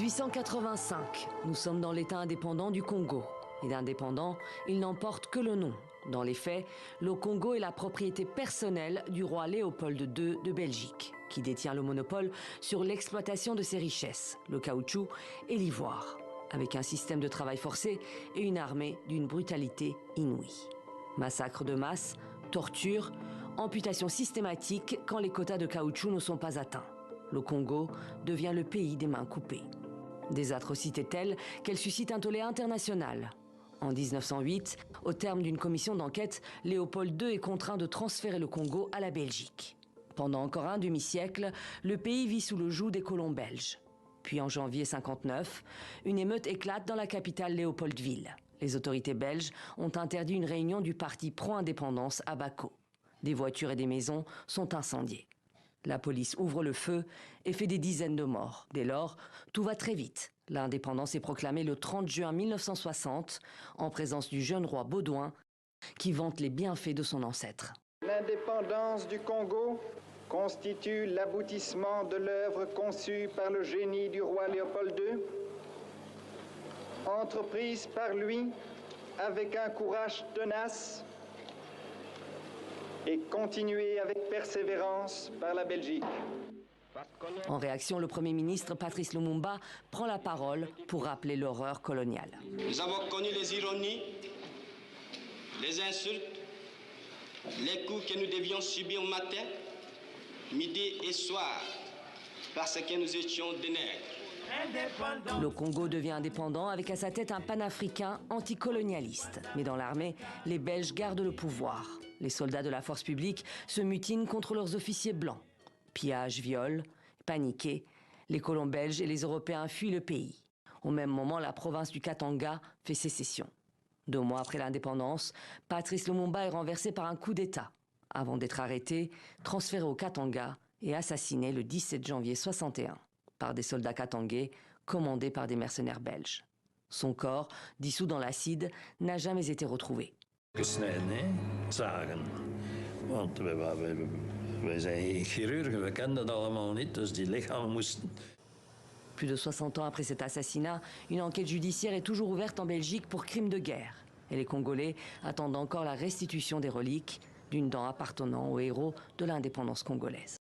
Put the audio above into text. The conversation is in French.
1885, nous sommes dans l'État indépendant du Congo. Et d'indépendant, il n'emporte que le nom. Dans les faits, le Congo est la propriété personnelle du roi Léopold II de Belgique, qui détient le monopole sur l'exploitation de ses richesses, le caoutchouc et l'ivoire, avec un système de travail forcé et une armée d'une brutalité inouïe. Massacres de masse, torture, amputation systématique quand les quotas de caoutchouc ne sont pas atteints. Le Congo devient le pays des mains coupées. Des atrocités telles qu'elles suscitent un tollé international. En 1908, au terme d'une commission d'enquête, Léopold II est contraint de transférer le Congo à la Belgique. Pendant encore un demi-siècle, le pays vit sous le joug des colons belges. Puis en janvier 1959, une émeute éclate dans la capitale Léopoldville. Les autorités belges ont interdit une réunion du parti pro-indépendance à Bako. Des voitures et des maisons sont incendiées. La police ouvre le feu et fait des dizaines de morts. Dès lors, tout va très vite. L'indépendance est proclamée le 30 juin 1960 en présence du jeune roi Baudouin qui vante les bienfaits de son ancêtre. L'indépendance du Congo constitue l'aboutissement de l'œuvre conçue par le génie du roi Léopold II, entreprise par lui avec un courage tenace et continuée avec persévérance par la Belgique. En réaction, le Premier ministre Patrice Lumumba prend la parole pour rappeler l'horreur coloniale. Nous avons connu les ironies, les insultes, les coups que nous devions subir matin, midi et soir, parce que nous étions des nègres. Le Congo devient indépendant avec à sa tête un panafricain anticolonialiste. Mais dans l'armée, les Belges gardent le pouvoir. Les soldats de la force publique se mutinent contre leurs officiers blancs. Pillage, viol, paniqués, les colons belges et les Européens fuient le pays. Au même moment, la province du Katanga fait sécession. 2 mois après l'indépendance, Patrice Lumumba est renversé par un coup d'État, avant d'être arrêté, transféré au Katanga et assassiné le 17 janvier 1961 par des soldats katangais commandés par des mercenaires belges. Son corps, dissous dans l'acide, n'a jamais été retrouvé. Wij zijn chirurgen, we kenden dat allemaal niet, dus die lichamen moesten... Plus de 60 ans après cet assassinat, une enquête judiciaire est toujours ouverte en Belgique pour crimes de guerre. Et les Congolais attendent encore la restitution des reliques d'une dent appartenant aux héros de l'indépendance congolaise.